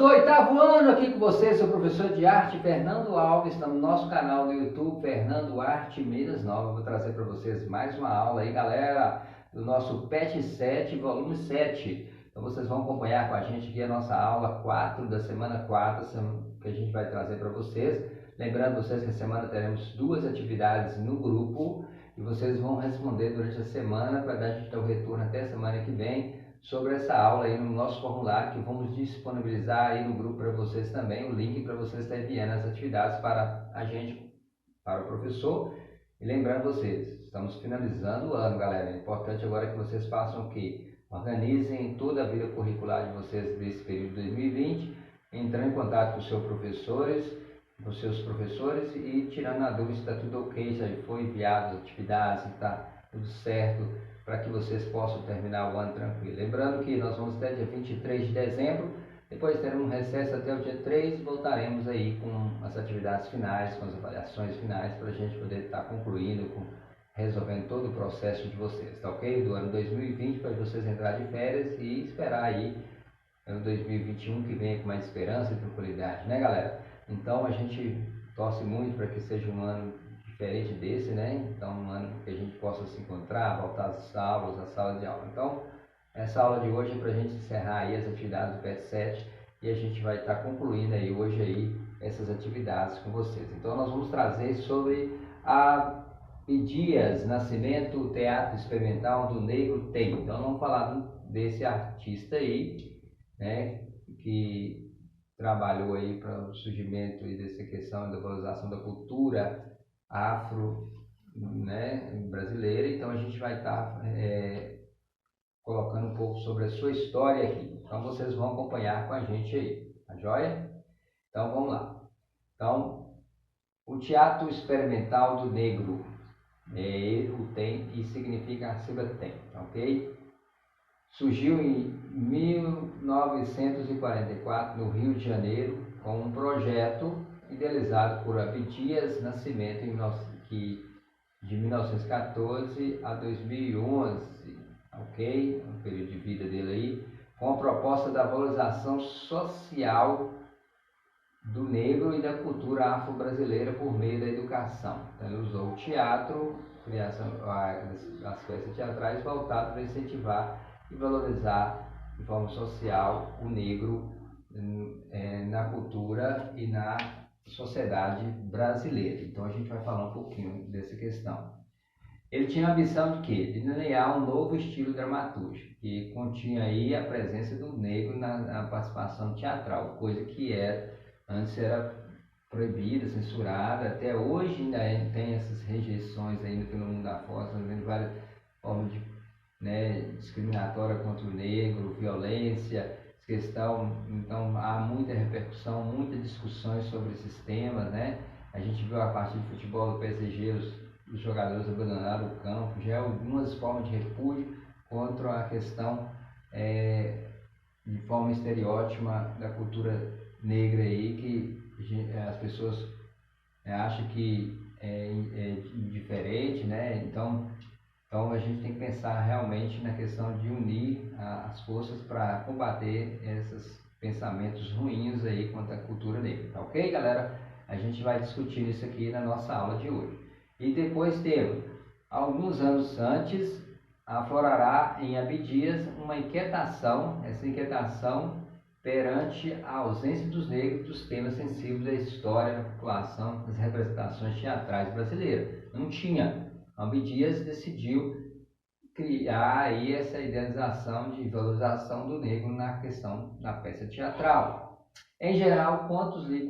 do 8º ano aqui com vocês, sou o professor de arte Fernando Alves, estamos no nosso canal do YouTube, Fernando Arte Minas Nova. Vou trazer para vocês mais uma aula aí, galera, do nosso PET 7, volume 7. Então vocês vão acompanhar com a gente aqui a nossa aula 4 da semana 4, que a gente vai trazer para vocês. Lembrando vocês que a semana teremos 2 atividades no grupo e vocês vão responder durante a semana para dar a gente o retorno até a semana que vem sobre essa aula aí no nosso formulário, que vamos disponibilizar aí no grupo para vocês também, o link para vocês estarem enviando as atividades para a gente, para o professor. E lembrando vocês, estamos finalizando o ano, galera. É importante agora que vocês façam o quê? Organizem toda a vida curricular de vocês desse período de 2020, entrando em contato com os seus professores e tirando a dúvida se está tudo ok, se foi enviado as atividades, se está tudo certo, para que vocês possam terminar o ano tranquilo. Lembrando que nós vamos até dia 23 de dezembro, depois teremos um recesso até o dia 3 e voltaremos aí com as atividades finais, com as avaliações finais, para a gente poder estar concluindo, resolvendo todo o processo de vocês, tá ok? Do ano 2020, para vocês entrar de férias e esperar aí o 2021 que venha com mais esperança e tranquilidade, né, galera? Então a gente torce muito para que seja um ano diferente desse, né? Então um ano que a gente possa se encontrar, voltar às aulas, às salas de aula. Então essa aula de hoje é para a gente encerrar aí as atividades do PET 7 e a gente vai estar concluindo aí hoje aí essas atividades com vocês. Então nós vamos trazer sobre Abdias Nascimento, Teatro Experimental do Negro Tem. Então vamos falar desse artista aí, né, que trabalhou aí para o surgimento e dessa questão da valorização da cultura afro, né, brasileira. Então a gente vai estar colocando um pouco sobre a sua história aqui. Então vocês vão acompanhar com a gente aí, tá joia? Então vamos lá. Então, o Teatro Experimental do Negro, o TEM, e significa a sigla TEM, ok? Surgiu em 1944 no Rio de Janeiro com um projeto idealizado por Abdias Nascimento de 1914 a 2011, ok? O período de vida dele aí, com a proposta da valorização social do negro e da cultura afro-brasileira por meio da educação. Então ele usou o teatro, criação das peças teatrais voltadas para incentivar e valorizar de forma social o negro na cultura e na sociedade brasileira. Então a gente vai falar um pouquinho dessa questão. Ele tinha a ambição de quê? De delinear um novo estilo dramatúrgico, que continha aí a presença do negro na participação teatral, coisa que antes era proibida, censurada. Até hoje ainda tem essas rejeições ainda pelo mundo afora, estamos vendo várias formas de discriminatória contra o negro, violência, questão. Então há muita repercussão, muitas discussões sobre esses temas, né? A gente viu a partida de futebol do PSG, os jogadores abandonaram o campo, já algumas formas de repúdio contra a questão de forma estereótipa da cultura negra aí, que as pessoas acham que é indiferente, né? Então a gente tem que pensar realmente na questão de unir as forças para combater esses pensamentos ruins aí contra a cultura negra, tá ok, galera? A gente vai discutir isso aqui na nossa aula de hoje. E depois temos, alguns anos antes, aflorará em Abdias uma inquietação, essa inquietação perante a ausência dos negros dos temas sensíveis da história, da população, das representações teatrais brasileiras. Não tinha. Abdias decidiu criar aí essa idealização de valorização do negro na questão da peça teatral. Em geral, quantos lhe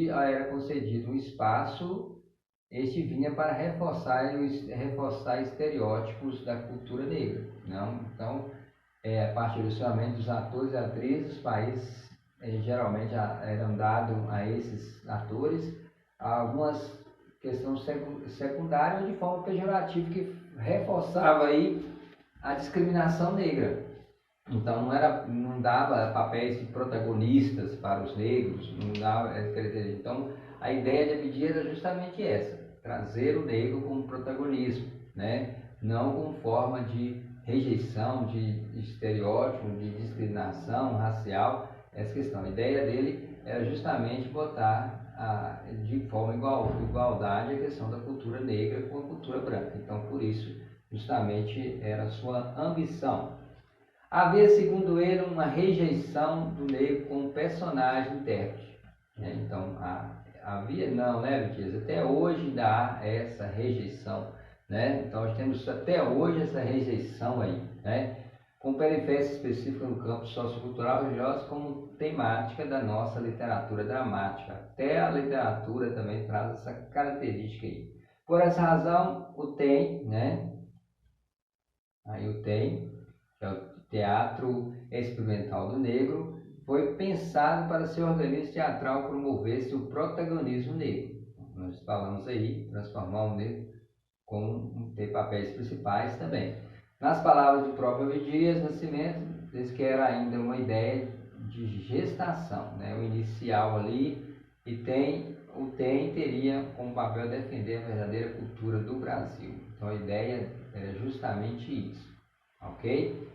era concedido um espaço, este vinha para reforçar estereótipos da cultura negra. Não? Então, a partir do relacionamento dos atores e atrizes, os países geralmente eram dados a esses atores algumas questões secundárias de forma pejorativa que reforçava aí a discriminação negra. Então não dava papéis de protagonistas para os negros, não dava. Então a ideia de Abdias era justamente essa: trazer o negro como protagonismo, né? Não como forma de rejeição, de estereótipo, de discriminação racial essa questão. A ideia dele era justamente botar de forma igualdade a questão da cultura negra com a cultura branca. Então, por isso, justamente, era a sua ambição. Havia, segundo ele, uma rejeição do negro como personagem intérprete. Então, havia não, né, Abdias? Até hoje ainda há essa rejeição, né? Então, nós temos até hoje essa rejeição aí, né? Com perifécia específica no campo sociocultural religioso como temática da nossa literatura dramática. Até a literatura também traz essa característica aí. Por essa razão, o TEM, né? Aí o TEM, que é o Teatro Experimental do Negro, foi pensado para ser organismo teatral promover-se o protagonismo negro. Nós falamos aí, transformar o negro com ter papéis principais também. Nas palavras do próprio Abdias Nascimento, diz que era ainda uma ideia de gestação, né? O inicial ali, e o TEM teria como papel defender a verdadeira cultura do Brasil. Então a ideia era justamente isso, ok?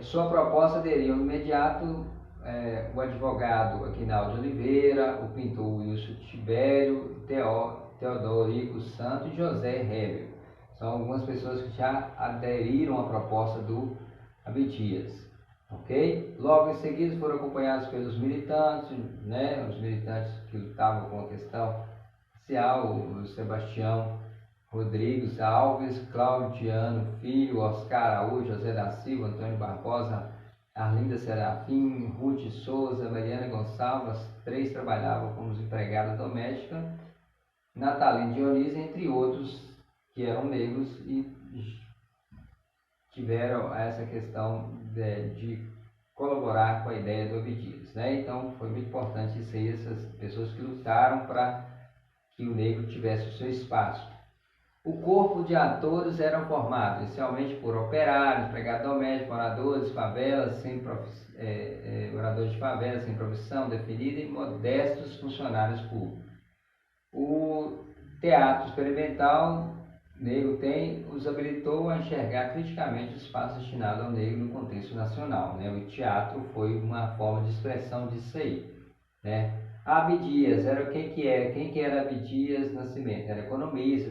Sua proposta aderiam no imediato o advogado Aquinaldo Oliveira, o pintor Wilson Tibério, Teodorico Santos e José Hebel. São algumas pessoas que já aderiram à proposta do Abdias, ok? Logo em seguida foram acompanhados pelos militantes, né? Os militantes que lutavam com a questão racial, o Sebastião Rodrigues Alves, Claudiano Filho, Oscar Araújo, José da Silva, Antônio Barbosa, Arlinda Serafim, Ruth Souza, Mariana Gonçalves, as três trabalhavam como empregadas domésticas, Natalina Dionísio, entre outros que eram negros e tiveram essa questão de colaborar com a ideia do Abdias, né? Então foi muito importante isso aí, essas pessoas que lutaram para que o negro tivesse o seu espaço. O corpo de atores era formado inicialmente por operários, empregados domésticos, moradores de favelas sem profissão definida e modestos funcionários públicos. O teatro experimental negro os habilitou a enxergar criticamente o espaço destinado ao negro no contexto nacional, né? O teatro foi uma forma de expressão disso aí, né? Abdias, quem que era Abdias Nascimento? Era economista,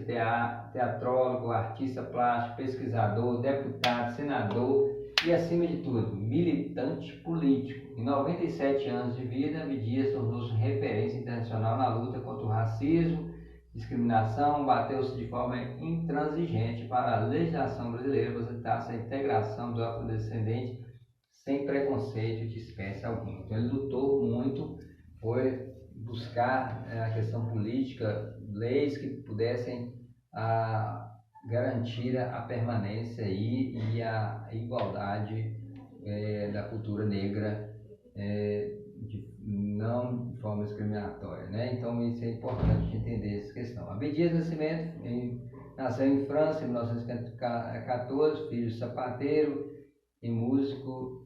teatrólogo, artista plástico, pesquisador, deputado, senador e, acima de tudo, militante político. Em 97 anos de vida, Abdias tornou-se referência internacional na luta contra o racismo, discriminação, bateu-se de forma intransigente para a legislação brasileira possibilitar a integração do afrodescendente sem preconceito de espécie alguma. Então ele lutou muito, foi buscar a questão política, leis que pudessem garantir a permanência e a igualdade da cultura negra, não de forma discriminatória, né? Então isso é importante entender essa questão. Abdias Nascimento nasceu em França em 1914, filho de sapateiro e músico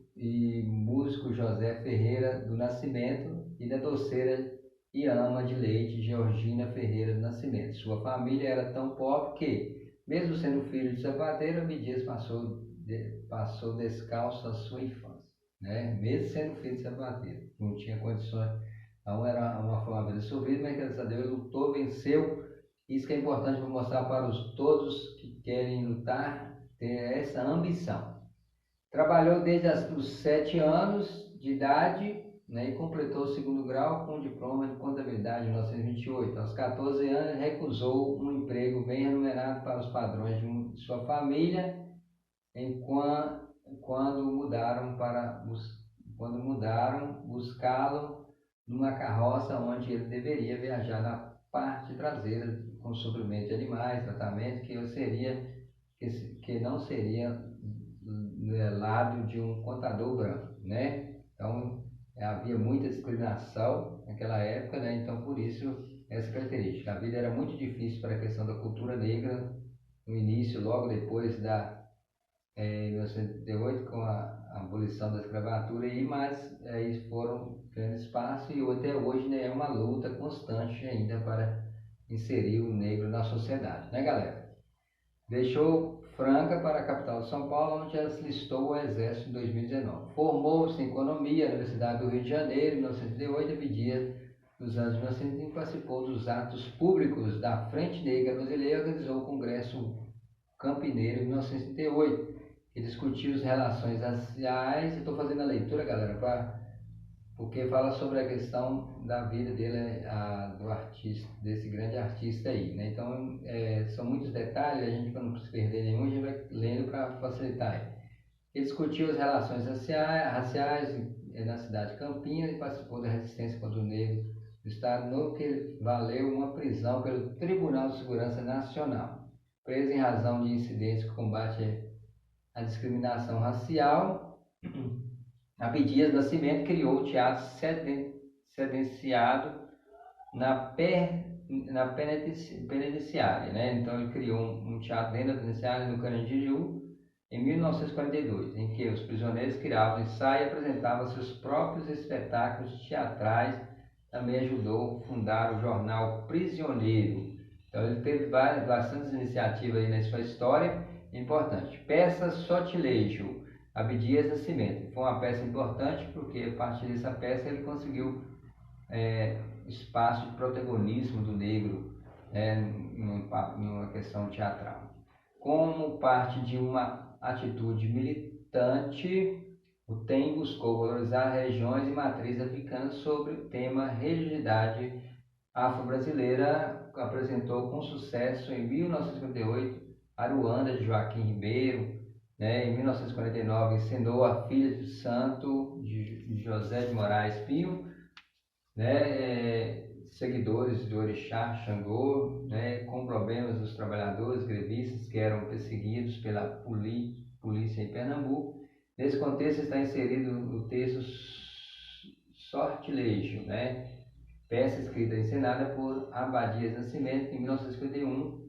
José Ferreira do Nascimento e da doceira e ama de leite Georgina Ferreira do Nascimento. Sua família era tão pobre que, mesmo sendo filho de sapateiro, Abdias passou descalço a sua infância, né? Mesmo sendo filho de sapateiro, não tinha condições. Então era uma família sofrida, mas graças a Deus ele lutou, venceu. Isso que é importante para mostrar para todos que querem lutar, ter essa ambição. Trabalhou desde os 7 anos de idade, né, e completou o 2º grau com diploma de contabilidade em 1928. Aos 14 anos, recusou um emprego bem remunerado para os padrões de sua família, quando mudaram buscá-lo numa carroça onde ele deveria viajar na parte traseira com suprimento de animais, tratamento que não seria lado de um contador branco, né? Então havia muita discriminação naquela época, né? Então por isso essa característica. A vida era muito difícil para a questão da cultura negra no início, logo depois em 1908, com a abolição da escravatura, mas aí foram ganhando espaço e até hoje, né, é uma luta constante ainda para inserir o negro na sociedade, né, galera? Deixou Franca para a capital de São Paulo, onde ela se listou ao Exército em 2019. Formou-se em Economia na Universidade do Rio de Janeiro em 1938 e Abdias nos anos 1930 participou dos atos públicos da Frente Negra Brasileira e organizou o Congresso Campineiro em 1938, que discutiu as relações raciais. Estou fazendo a leitura, galera, porque fala sobre a questão da vida dele, do artista, desse grande artista aí, né? Então, são muitos detalhes, a gente, para não se perder nenhum, a gente vai lendo para facilitar aí. Ele discutiu as relações raciais na cidade de Campinas e participou da resistência contra o negro do Estado, no que valeu uma prisão pelo Tribunal de Segurança Nacional. Preso em razão de incidentes que combate a discriminação racial, Abdias Nascimento criou o teatro sedenciado na penitenciária, né? Então ele criou um teatro dentro da penitenciária no Carandiru em 1942, em que os prisioneiros criavam ensaio e apresentavam seus próprios espetáculos teatrais. Também ajudou a fundar o jornal Prisioneiro. Então ele teve bastantes iniciativas aí na sua história. Importante. Peça Sortilégio, Abdias Nascimento. Foi uma peça importante porque a partir dessa peça ele conseguiu espaço de protagonismo do negro numa questão teatral. Como parte de uma atitude militante, o TEM buscou valorizar regiões e matrizes africanas sobre o tema religiosidade afro-brasileira. Apresentou com sucesso em 1958 Aruanda de Joaquim Ribeiro, né? Em 1949 encenou A Filha do Santo de José de Moraes Pinho, né? Seguidores do Orixá Xangô, né? Com problemas dos trabalhadores grevistas que eram perseguidos pela polícia em Pernambuco. Nesse contexto está inserido o texto Sortilégio, né? Peça escrita e encenada por Abdias Nascimento em 1951.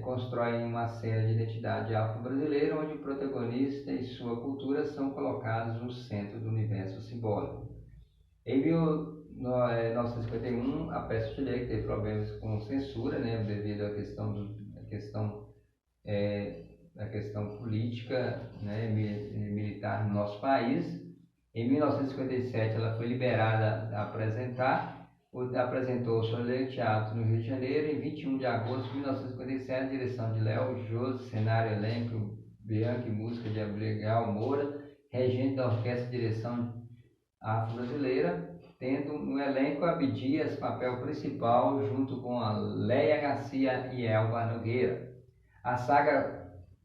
Constrói uma cena de identidade afro-brasileira onde o protagonista e sua cultura são colocados no centro do universo simbólico. Em 1951, a peça Sortilégio teve problemas com censura, né? Devido à questão política, né, militar no nosso país. Em 1957 ela foi liberada a apresentar, apresentou o Sortilégio Teatro no Rio de Janeiro. Em 21 de agosto de 1957, direção de Léo José, cenário, elenco, Bianchi, música de Abigail Moura, regente da orquestra de direção afro-brasileira, tendo no elenco Abdias, papel principal, junto com a Léia Garcia e Elba Nogueira. A saga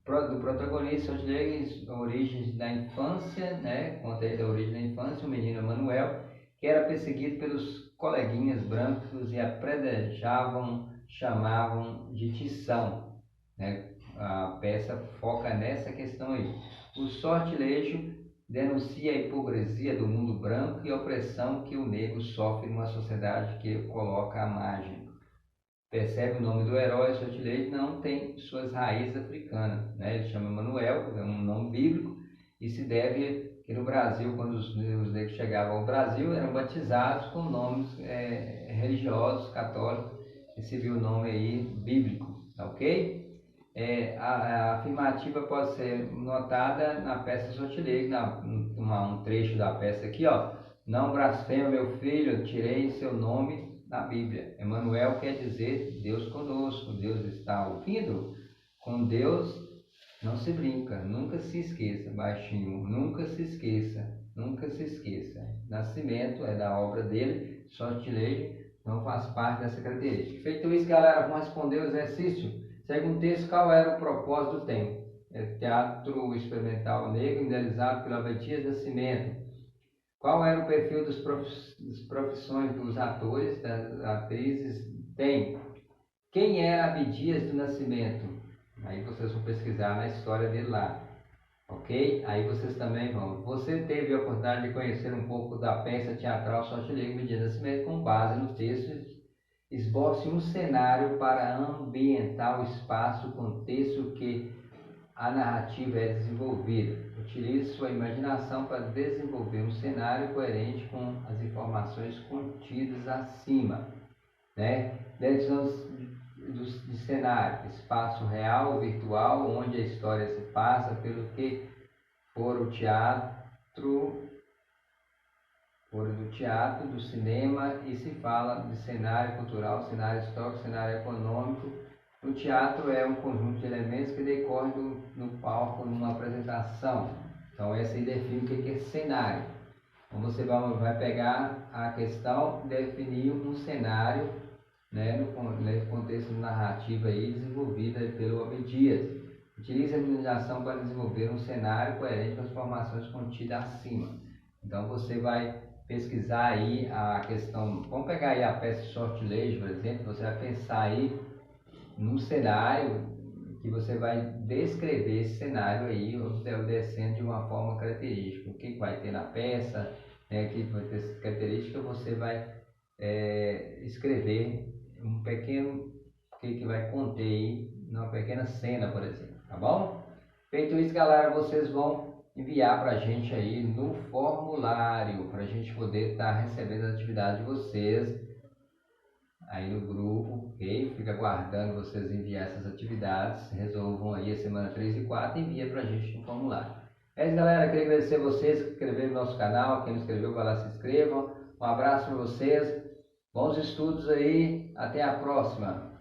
do protagonista Sortilégio, origens da infância, né? Conta aí da origem da infância, o menino Emanuel, que era perseguido pelos coleguinhas brancos e apredejavam, chamavam de tição, né? A peça foca nessa questão aí. O Sortilégio denuncia a hipocrisia do mundo branco e a opressão que o negro sofre numa sociedade que o coloca à margem. Percebe o nome do herói, Sortilégio, não tem suas raízes africanas, né? Ele chama Manuel, é um nome bíblico, e se deve que no Brasil, quando os negros chegavam ao Brasil, eram batizados com nomes religiosos, católicos, recebeu o nome aí bíblico, tá ok? A afirmativa pode ser notada na peça Sortilégio, um trecho da peça aqui, ó. Não blasfema, meu filho, tirei seu nome da Bíblia. Emanuel quer dizer Deus conosco. Deus está ouvindo? Com Deus não se brinca, nunca se esqueça, baixinho, nunca se esqueça, nunca se esqueça. Nascimento é da obra dele, Sortilégio não faz parte dessa característica. Feito isso, galera, vamos responder o exercício. Segundo texto, qual era o propósito do tema? Teatro experimental negro, idealizado pelo Abdias Nascimento. Qual era o perfil das profissões dos atores, das atrizes? Tem. Quem era Abdias do Nascimento? Aí vocês vão pesquisar na história dele lá. Ok? Aí vocês também vão. Você teve a oportunidade de conhecer um pouco da peça teatral Sortilégio Abdias do Nascimento com base no texto. Esboce um cenário para ambientar o espaço, o contexto que a narrativa é desenvolvida. Utilize sua imaginação para desenvolver um cenário coerente com as informações contidas acima, né? de cenário, espaço real, virtual, onde a história se passa, pelo que for o teatro, do teatro, do cinema, e se fala de cenário cultural, cenário histórico, cenário econômico. O teatro é um conjunto de elementos que decorrem no palco, numa apresentação. Então, essa aí define o que é cenário. Então, você vai pegar a questão, definir um cenário, né, no contexto narrativo aí, desenvolvida pelo Abdias. Utiliza a imaginação para desenvolver um cenário coerente com as informações contidas acima. Então, você vai pesquisar aí a questão, vamos pegar aí a peça Sortilégio, por exemplo, você vai pensar aí num cenário que você vai descrever esse cenário aí, obedecendo de uma forma característica. O que vai ter na peça, né, que vai ter essa característica, você vai escrever um pequeno, o que vai conter aí, uma pequena cena, por exemplo, tá bom? Feito isso, galera, vocês vão enviar para a gente aí no formulário, para a gente poder estar recebendo a atividade de vocês aí no grupo, ok? Fica aguardando vocês enviar essas atividades, resolvam aí a semana 3 e 4 e envia para a gente no formulário. É isso, galera, queria agradecer a vocês que se inscreveram no nosso canal, quem não se inscreveu, vai lá se inscrevam. Um abraço para vocês, bons estudos aí, até a próxima!